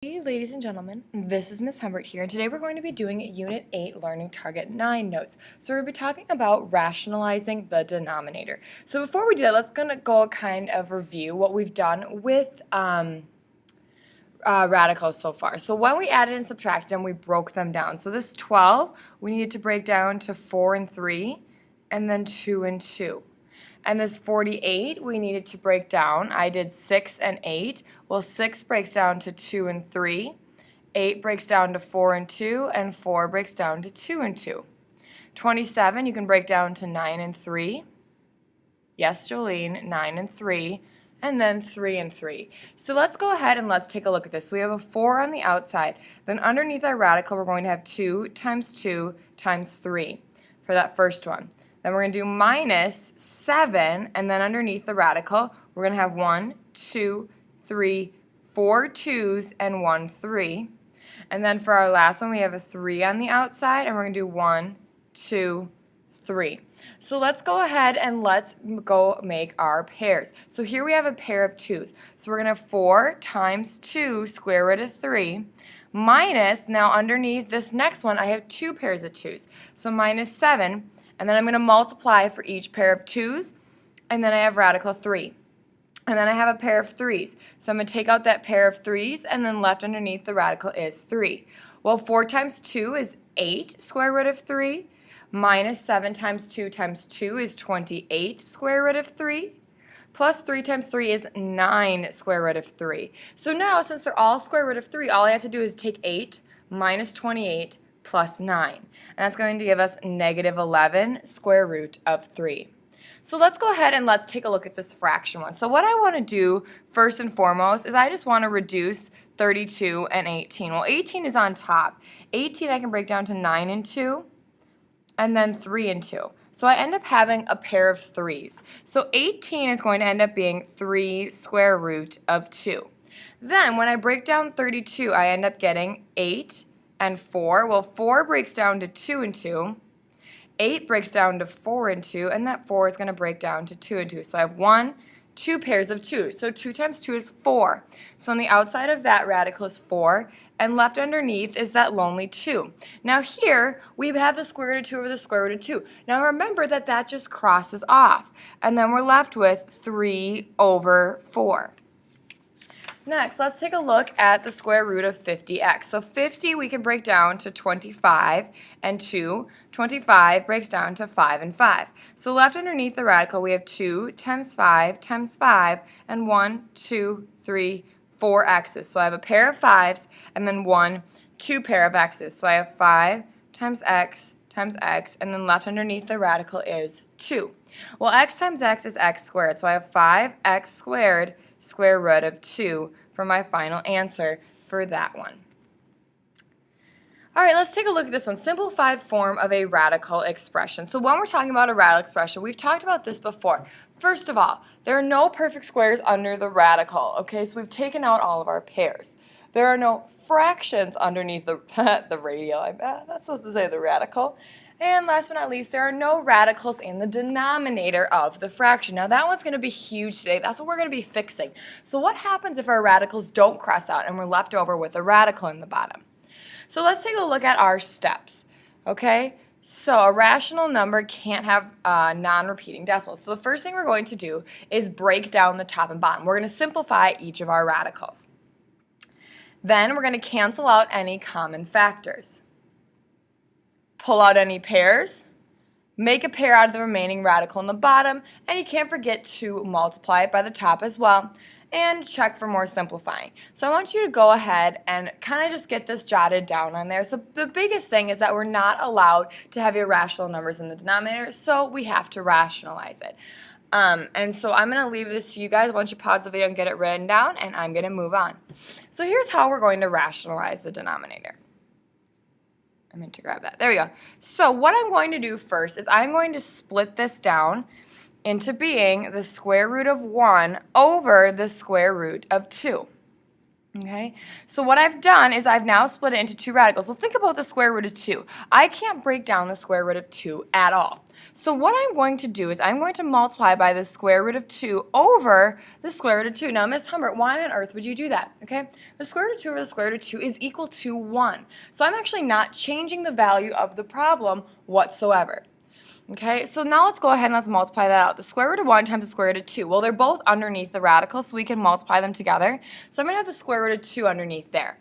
Hey ladies and gentlemen, this is Miss Humbert here, and today we're going to be doing Unit 8 Learning Target 9 notes. So we're going to be talking about rationalizing the denominator. So before we do that, let's go kind of review what we've done with radicals so far. So when we added and subtracted them, we broke them down. So this 12, we needed to break down to 4 and 3, and then 2 and 2. And this 48, we needed to break down. I did 6 and 8. Well, 6 breaks down to 2 and 3. 8 breaks down to 4 and 2. And 4 breaks down to 2 and 2. 27, you can break down to 9 and 3. Yes, Jolene, 9 and 3. And then 3 and 3. So let's go ahead and let's take a look at this. So we have a 4 on the outside. Then underneath our radical, we're going to have 2 times 2 times 3 for that first one. Then we're going to do minus 7, and then underneath the radical, we're going to have 1, 2, 3, 4 2's, and 1 3. And then for our last one, we have a 3 on the outside, and we're going to do 1, 2, 3. So let's go ahead and let's go make our pairs. So here we have a pair of 2's. So we're going to have 4 times 2 square root of 3 minus, now underneath this next one, I have 2 pairs of 2's. So minus 7. And then I'm going to multiply for each pair of 2's, and then I have radical 3. And then I have a pair of 3's. So I'm going to take out that pair of 3's, and then left underneath the radical is 3. Well, 4 times 2 is 8 square root of 3, minus 7 times 2 is 28 square root of 3, plus 3 times 3 is 9 square root of 3. So now, since they're all square root of 3, all I have to do is take 8 minus 28 plus 9. And that's going to give us negative 11 square root of 3. So let's go ahead and let's take a look at this fraction one. So what I want to do first and foremost is I just want to reduce 32 and 18. Well, 18 is on top. 18 I can break down to 9 and 2 and then 3 and 2. So I end up having a pair of 3's. So 18 is going to end up being 3 square root of 2. Then when I break down 32, I end up getting 8 and 4. Well, 4 breaks down to 2 and 2. 8 breaks down to 4 and 2, and that 4 is going to break down to 2 and 2. So I have 2 pairs of 2's. So 2 times 2 is 4. So on the outside of that radical is 4, and left underneath is that lonely 2. Now here, we have the square root of 2 over the square root of 2. Now remember that that just crosses off, and then we're left with 3 over 4. Next, let's take a look at the square root of 50x. So 50 we can break down to 25 and 2. 25 breaks down to 5 and 5. So left underneath the radical we have 2 times 5 times 5 and 1, 2, 3, 4 x's. So I have a pair of 5's and then 1, 2 pair of x's. So I have 5 times x, and then left underneath the radical is 2. Well, x times x is x squared. So I have 5x squared square root of 2 for my final answer for that one. All right, let's take a look at this one. Simplified form of a radical expression. So when we're talking about a radical expression, we've talked about this before. First of all, there are no perfect squares under the radical, okay? So we've taken out all of our pairs. There are no fractions underneath the, the radial. That's supposed to say the radical. And last but not least, there are no radicals in the denominator of the fraction. Now that one's going to be huge today. That's what we're going to be fixing. So what happens if our radicals don't cross out and we're left over with a radical in the bottom? So let's take a look at our steps, okay? So a rational number can't have non-repeating decimals. So the first thing we're going to do is break down the top and bottom. We're going to simplify each of our radicals. Then we're going to cancel out any common factors. Pull out any pairs, make a pair out of the remaining radical in the bottom, and you can't forget to multiply it by the top as well, and check for more simplifying. So I want you to go ahead and kind of just get this jotted down on there. So the biggest thing is that we're not allowed to have irrational numbers in the denominator, so we have to rationalize it. And so I'm going to leave this to you guys. I want you to pause the video and get it written down, and I'm going to move on. So here's how we're going to rationalize the denominator. I meant to grab that. There we go. So what I'm going to do first is I'm going to split this down into being the square root of 1 over the square root of 2. Okay, so what I've done is I've now split it into two radicals. Well, think about the square root of 2. I can't break down the square root of 2 at all. So what I'm going to do is I'm going to multiply by the square root of 2 over the square root of 2. Now, Miss Humbert, why on earth would you do that? Okay, the square root of 2 over the square root of 2 is equal to 1. So I'm actually not changing the value of the problem whatsoever. Okay, so now let's go ahead and let's multiply that out. The square root of 1 times the square root of 2. Well, they're both underneath the radical, so we can multiply them together. So I'm going to have the square root of 2 underneath there.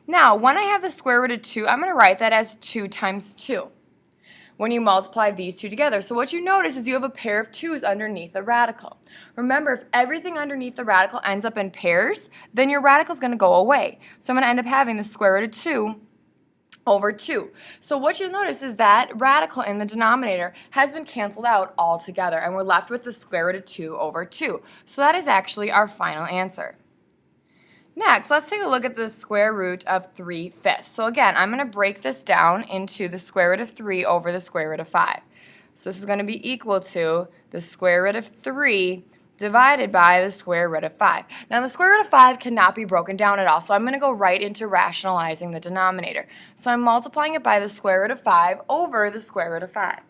Now, when I have the square root of 2, I'm going to write that as 2 times 2 when you multiply these two together. So what you notice is you have a pair of 2's underneath the radical. Remember, if everything underneath the radical ends up in pairs, then your radical is going to go away. So I'm going to end up having the square root of 2 over 2. So what you'll notice is that radical in the denominator has been canceled out altogether, and we're left with the square root of 2 over 2. So that is actually our final answer. Next, let's take a look at the square root of 3/5. So again, I'm going to break this down into the square root of 3 over the square root of 5. So this is going to be equal to the square root of 3 divided by the square root of 5. Now the square root of 5 cannot be broken down at all, so I'm going to go right into rationalizing the denominator. So I'm multiplying it by the square root of 5 over the square root of 5.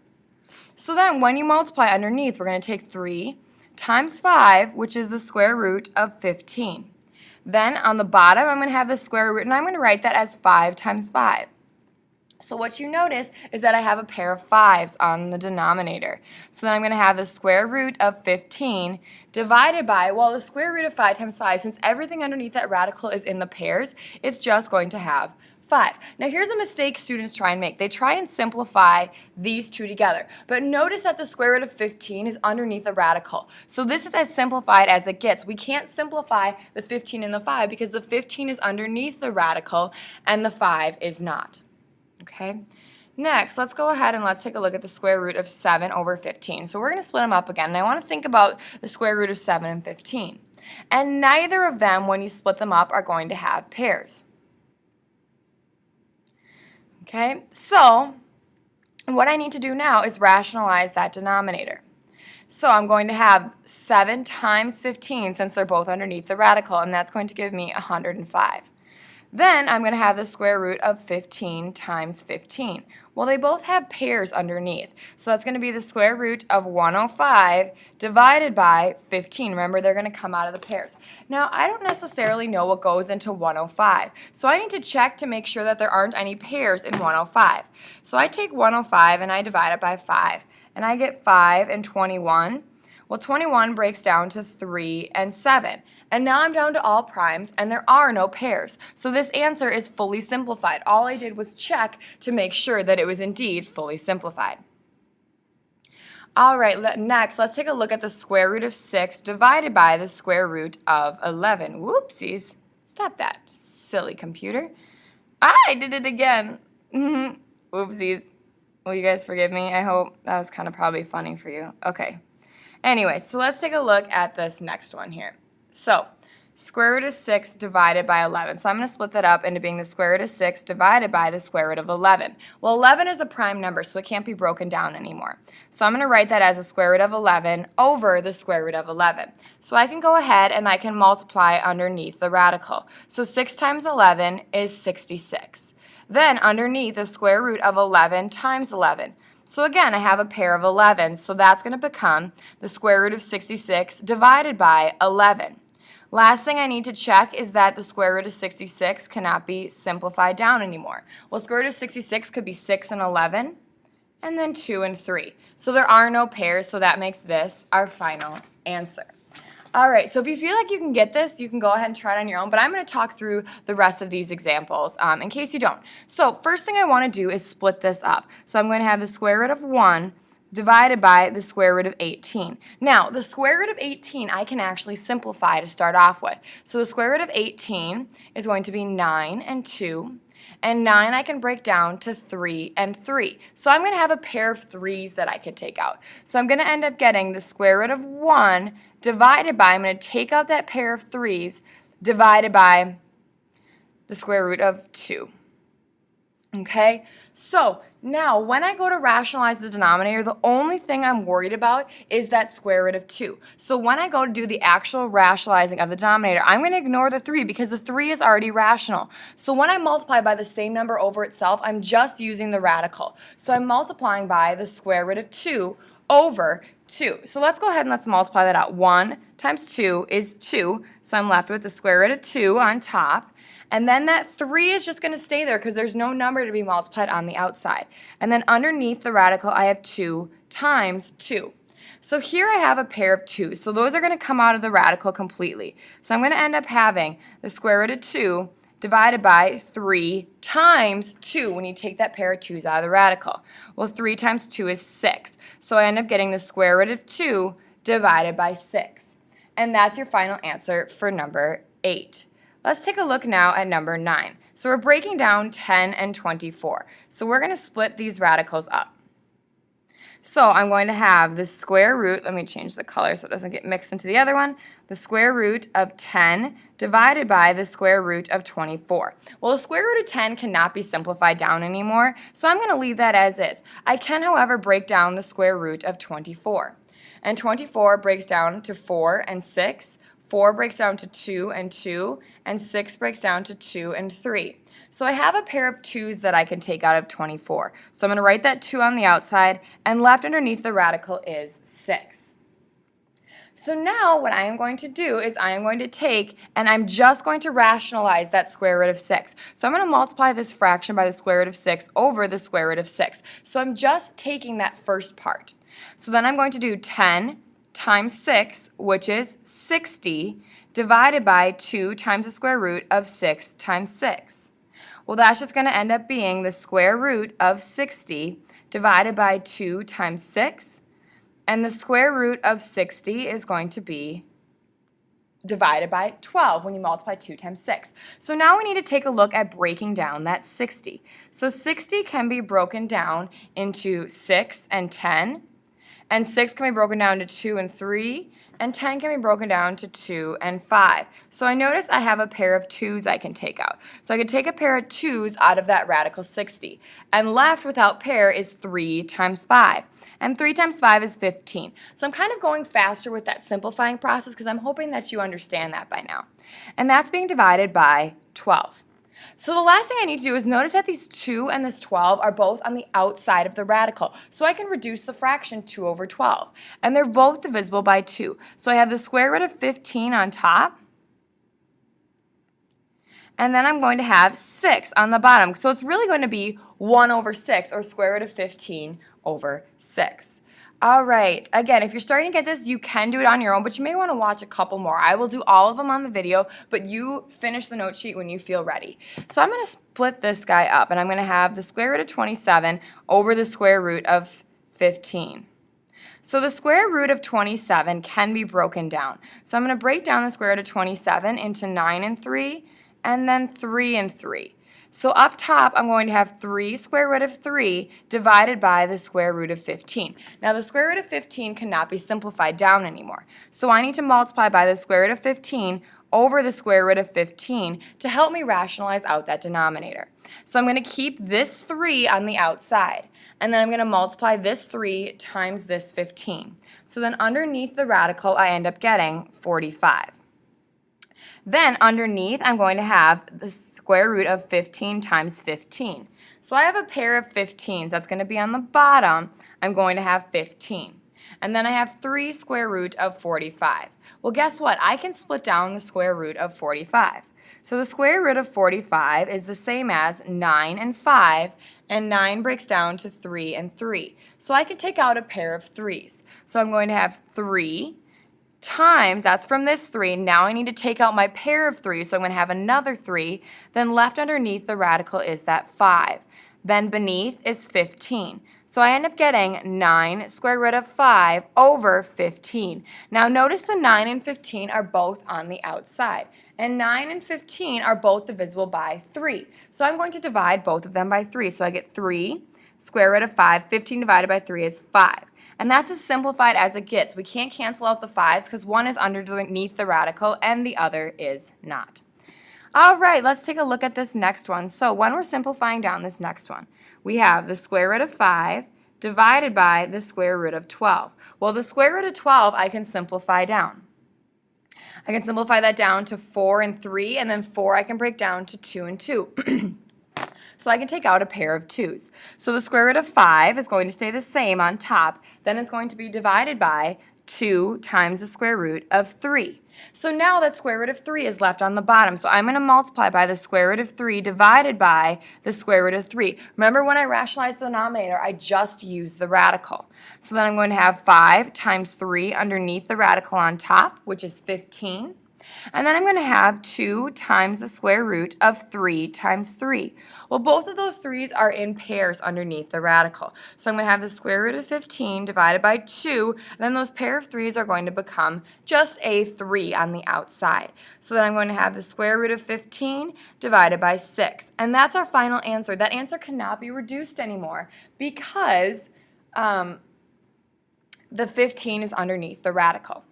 So then when you multiply underneath, we're going to take 3 times 5, which is the square root of 15. Then on the bottom, I'm going to have the square root, and I'm going to write that as 5 times 5. So what you notice is that I have a pair of 5's on the denominator. So then I'm going to have the square root of 15 divided by, well, the square root of 5 times 5, since everything underneath that radical is in the pairs, it's just going to have 5. Now here's a mistake students try and make. They try and simplify these two together. But notice that the square root of 15 is underneath the radical. So this is as simplified as it gets. We can't simplify the 15 and the 5 because the 15 is underneath the radical and the 5 is not. Okay, next let's go ahead and let's take a look at the square root of 7 over 15. So we're going to split them up again, and I want to think about the square root of 7 and 15. And neither of them, when you split them up, are going to have pairs. Okay, so what I need to do now is rationalize that denominator. So I'm going to have 7 times 15, since they're both underneath the radical, and that's going to give me 105. Then I'm going to have the square root of 15 times 15. Well, they both have pairs underneath. So that's going to be the square root of 105 divided by 15. Remember, they're going to come out of the pairs. Now, I don't necessarily know what goes into 105. So I need to check to make sure that there aren't any pairs in 105. So I take 105 and I divide it by 5. And I get 5 and 21. Well, 21 breaks down to 3 and 7. And now I'm down to all primes, and there are no pairs. So this answer is fully simplified. All I did was check to make sure that it was indeed fully simplified. All right, next, let's take a look at the square root of 6 divided by the square root of 11. Whoopsies. Stop that, silly computer. I did it again. Oopsies. Will you guys forgive me? I hope that was kind of probably funny for you. Okay. Anyway, so let's take a look at this next one here. So, square root of 6 divided by 11. So I'm going to split that up into being the square root of 6 divided by the square root of 11. Well, 11 is a prime number, so it can't be broken down anymore. So I'm going to write that as the square root of 11 over the square root of 11. So I can go ahead and I can multiply underneath the radical. So 6 times 11 is 66. Then underneath the square root of 11 times 11. So again, I have a pair of 11, so that's going to become the square root of 66 divided by 11. Last thing I need to check is that the square root of 66 cannot be simplified down anymore. Well, square root of 66 could be 6 and 11, and then 2 and 3. So there are no pairs, so that makes this our final answer. All right, so if you feel like you can get this, you can go ahead and try it on your own, but I'm going to talk through the rest of these examples in case you don't. So first thing I want to do is split this up. So I'm going to have the square root of 1 divided by the square root of 18. Now, the square root of 18 I can actually simplify to start off with. So the square root of 18 is going to be 9 and 2. And 9 I can break down to 3 and 3. So I'm going to have a pair of 3's that I could take out. So I'm going to end up getting the square root of 1 divided by, I'm going to take out that pair of 3's, divided by the square root of 2. Okay, so now when I go to rationalize the denominator, the only thing I'm worried about is that square root of 2. So when I go to do the actual rationalizing of the denominator, I'm going to ignore the 3 because the 3 is already rational. So when I multiply by the same number over itself, I'm just using the radical. So I'm multiplying by the square root of 2 over 2. So let's go ahead and let's multiply that out. 1 times 2 is 2, so I'm left with the square root of 2 on top. And then that 3 is just going to stay there because there's no number to be multiplied on the outside. And then underneath the radical, I have 2 times 2. So here I have a pair of 2's. So those are going to come out of the radical completely. So I'm going to end up having the square root of 2 divided by 3 times 2 when you take that pair of 2's out of the radical. Well, 3 times 2 is 6. So I end up getting the square root of 2 divided by 6. And that's your final answer for number 8. Let's take a look now at number 9. So we're breaking down 10 and 24. So we're going to split these radicals up. So I'm going to have the square root, let me change the color so it doesn't get mixed into the other one, the square root of 10 divided by the square root of 24. Well, the square root of 10 cannot be simplified down anymore, so I'm going to leave that as is. I can, however, break down the square root of 24. And 24 breaks down to 4 and 6. 4 breaks down to 2 and 2, and 6 breaks down to 2 and 3. So I have a pair of 2's that I can take out of 24. So I'm going to write that 2 on the outside, and left underneath the radical is 6. So now what I am going to do is I am going to take, and I'm just going to rationalize that square root of 6. So I'm going to multiply this fraction by the square root of 6 over the square root of 6. So I'm just taking that first part. So then I'm going to do 10 times 6, which is 60, divided by 2 times the square root of 6 times 6. Well, that's just going to end up being the square root of 60 divided by 2 times 6, and the square root of 60 is going to be divided by 12 when you multiply 2 times 6. So now we need to take a look at breaking down that 60. So 60 can be broken down into 6 and 10, and 6 can be broken down to 2 and 3, and 10 can be broken down to 2 and 5. So I notice I have a pair of 2's I can take out. So I could take a pair of 2's out of that radical 60. And left without pair is 3 times 5. And 3 times 5 is 15. So I'm kind of going faster with that simplifying process because I'm hoping that you understand that by now. And that's being divided by 12. So the last thing I need to do is notice that these 2 and this 12 are both on the outside of the radical. So I can reduce the fraction 2 over 12. And they're both divisible by 2. So I have the square root of 15 on top. And then I'm going to have 6 on the bottom. So it's really going to be 1 over 6, or square root of 15 over 6. All right, again, if you're starting to get this, you can do it on your own, but you may want to watch a couple more. I will do all of them on the video, but you finish the note sheet when you feel ready. So I'm going to split this guy up, and I'm going to have the square root of 27 over the square root of 15. So the square root of 27 can be broken down. So I'm going to break down the square root of 27 into 9 and 3, and then 3 and 3. So up top, I'm going to have 3 square root of 3 divided by the square root of 15. Now, the square root of 15 cannot be simplified down anymore. So I need to multiply by the square root of 15 over the square root of 15 to help me rationalize out that denominator. So I'm going to keep this 3 on the outside. And then I'm going to multiply this 3 times this 15. So then underneath the radical, I end up getting 45. Then underneath, I'm going to have the square root of 15 times 15. So I have a pair of 15s. That's going to be on the bottom. I'm going to have 15. And then I have 3 square root of 45. Well, guess what? I can split down the square root of 45. So the square root of 45 is the same as 9 and 5, and 9 breaks down to 3 and 3. So I can take out a pair of 3's. So I'm going to have 3 times, that's from this 3, now I need to take out my pair of 3, so I'm going to have another 3, then left underneath the radical is that 5. Then beneath is 15. So I end up getting 9 square root of 5 over 15. Now notice the 9 and 15 are both on the outside, and 9 and 15 are both divisible by 3. So I'm going to divide both of them by 3, so I get 3 square root of 5, 15 divided by 3 is 5. And that's as simplified as it gets. We can't cancel out the 5's because one is underneath the radical and the other is not. All right, let's take a look at this next one. So when we're simplifying down this next one, we have the square root of 5 divided by the square root of 12. Well, the square root of 12 I can simplify down. I can simplify that down to 4 and 3, and then 4 I can break down to 2 and 2. So I can take out a pair of 2's. So the square root of 5 is going to stay the same on top. Then it's going to be divided by 2 times the square root of 3. So now that square root of 3 is left on the bottom. So I'm going to multiply by the square root of 3 divided by the square root of 3. Remember when I rationalized the denominator, I just used the radical. So then I'm going to have 5 times 3 underneath the radical on top, which is 15. And then I'm going to have 2 times the square root of 3 times 3. Well, both of those 3's are in pairs underneath the radical. So I'm going to have the square root of 15 divided by 2, and then those pair of 3's are going to become just a 3 on the outside. So then I'm going to have the square root of 15 divided by 6. And that's our final answer. That answer cannot be reduced anymore because the 15 is underneath the radical.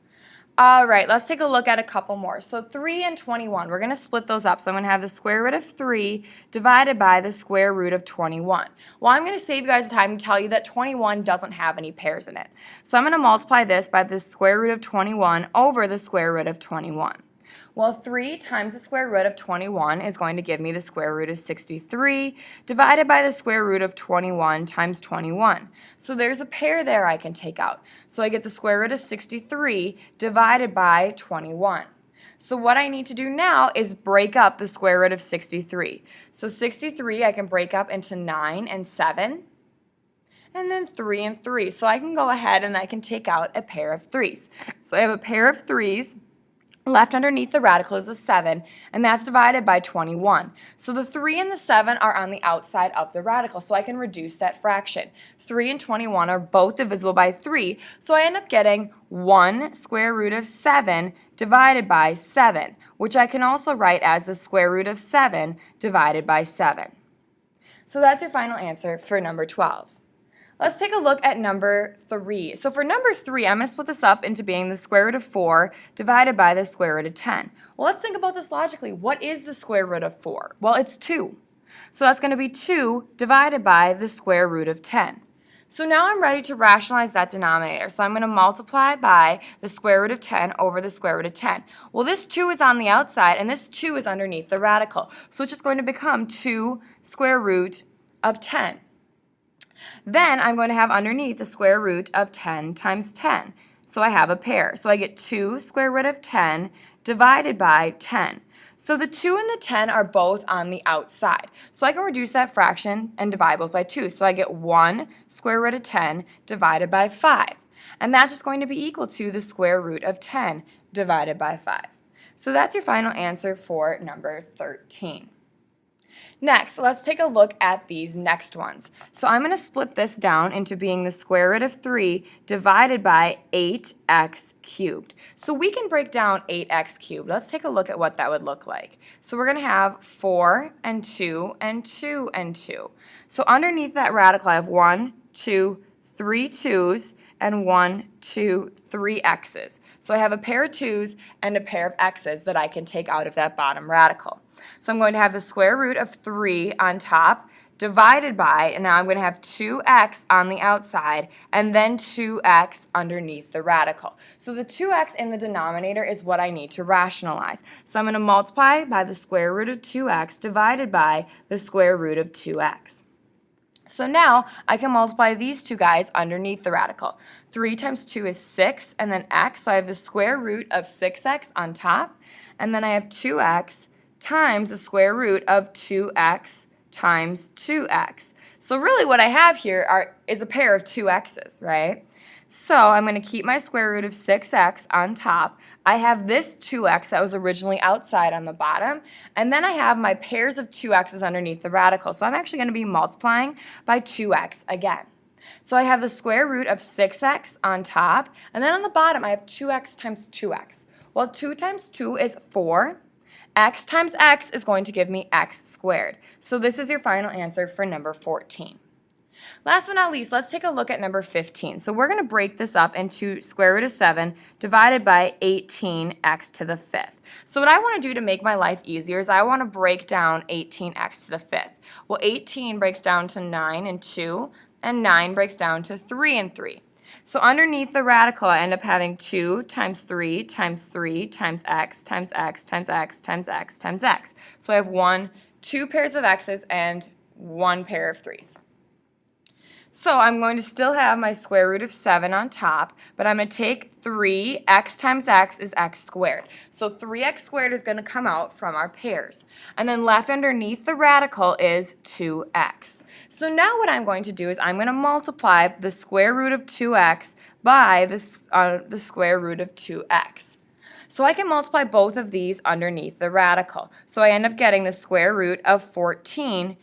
All right, let's take a look at a couple more. So 3 and 21, we're going to split those up. So I'm going to have the square root of 3 divided by the square root of 21. Well, I'm going to save you guys the time to tell you that 21 doesn't have any pairs in it. So I'm going to multiply this by the square root of 21 over the square root of 21. Well, 3 times the square root of 21 is going to give me the square root of 63 divided by the square root of 21 times 21. So there's a pair there I can take out. So I get the square root of 63 divided by 21. So what I need to do now is break up the square root of 63. So 63 I can break up into 9 and 7. And then 3 and 3. So I can go ahead and I can take out a pair of 3's. So I have a pair of 3's. Left underneath the radical is a 7, and that's divided by 21. So the 3 and the 7 are on the outside of the radical, so I can reduce that fraction. 3 and 21 are both divisible by 3, so I end up getting 1 square root of 7 divided by 7, which I can also write as the square root of 7 divided by 7. So that's your final answer for number 12. Let's take a look at number 3. So for number 3, I'm going to split this up into being the square root of 4 divided by the square root of 10. Well, let's think about this logically. What is the square root of 4? Well, it's 2. So that's going to be 2 divided by the square root of 10. So now I'm ready to rationalize that denominator. So I'm going to multiply by the square root of 10 over the square root of 10. Well, this 2 is on the outside, and this 2 is underneath the radical. So it's just going to become 2 square root of 10. Then I'm going to have underneath the square root of 10 times 10. So I have a pair. So I get 2 square root of 10 divided by 10. So the 2 and the 10 are both on the outside. So I can reduce that fraction and divide both by 2. So I get 1 square root of 10 divided by 5. And that's just going to be equal to the square root of 10 divided by 5. So that's your final answer for number 13. Next, let's take a look at these next ones. So I'm going to split this down into being the square root of 3 divided by 8x cubed. So we can break down 8x cubed. Let's take a look at what that would look like. So we're going to have 4 and 2 and 2 and 2. So underneath that radical, I have 1, 2, 3 2's and 1, 2, 3 x's. So I have a pair of 2's and a pair of x's that I can take out of that bottom radical. So I'm going to have the square root of 3 on top divided by, and now I'm going to have 2x on the outside and then 2x underneath the radical. So the 2x in the denominator is what I need to rationalize. So I'm going to multiply by the square root of 2x divided by the square root of 2x. So now I can multiply these two guys underneath the radical. 3 times 2 is 6, and then x, so I have the square root of 6x on top, and then I have 2x times the square root of 2x times 2x. So really what I have here is a pair of 2x's, right? So I'm going to keep my square root of 6x on top. I have this 2x that was originally outside on the bottom, and then I have my pairs of 2x's underneath the radical. So I'm actually going to be multiplying by 2x again. So I have the square root of 6x on top, and then on the bottom I have 2x times 2x. Well, 2 times 2 is 4. X times x is going to give me x squared. So this is your final answer for number 14. Last but not least, let's take a look at number 15. So we're going to break this up into square root of 7 divided by 18x to the 5th. So what I want to do to make my life easier is I want to break down 18x to the 5th. Well, 18 breaks down to 9 and 2, and 9 breaks down to 3 and 3. So underneath the radical, I end up having 2 times 3 times 3 times x times x times x times x times x. So I have two pairs of x's and one pair of 3's. So I'm going to still have my square root of 7 on top, but I'm going to take 3, x times x is x squared. So 3x squared is going to come out from our pairs. And then left underneath the radical is 2x. So now what I'm going to do is I'm going to multiply the square root of 2x by the square root of 2x. So I can multiply both of these underneath the radical. So I end up getting the square root of 14x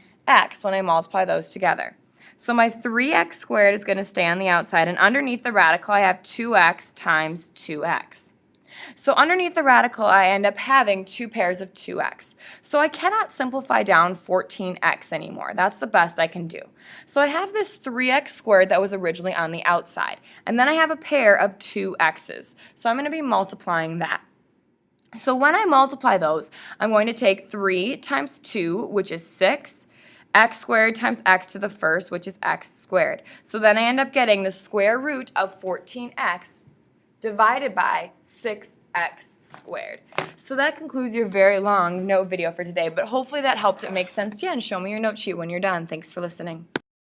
when I multiply those together. So my 3x squared is going to stay on the outside, and underneath the radical I have 2x times 2x. So underneath the radical I end up having two pairs of 2x. So I cannot simplify down 14x anymore. That's the best I can do. So I have this 3x squared that was originally on the outside, and then I have a pair of 2x's. So I'm going to be multiplying that. So when I multiply those, I'm going to take 3 times 2, which is 6, x squared times x to the first, which is x squared. So then I end up getting the square root of 14x divided by 6x squared. So that concludes your very long note video for today, but hopefully that helped it make sense to you, and show me your note sheet when you're done. Thanks for listening.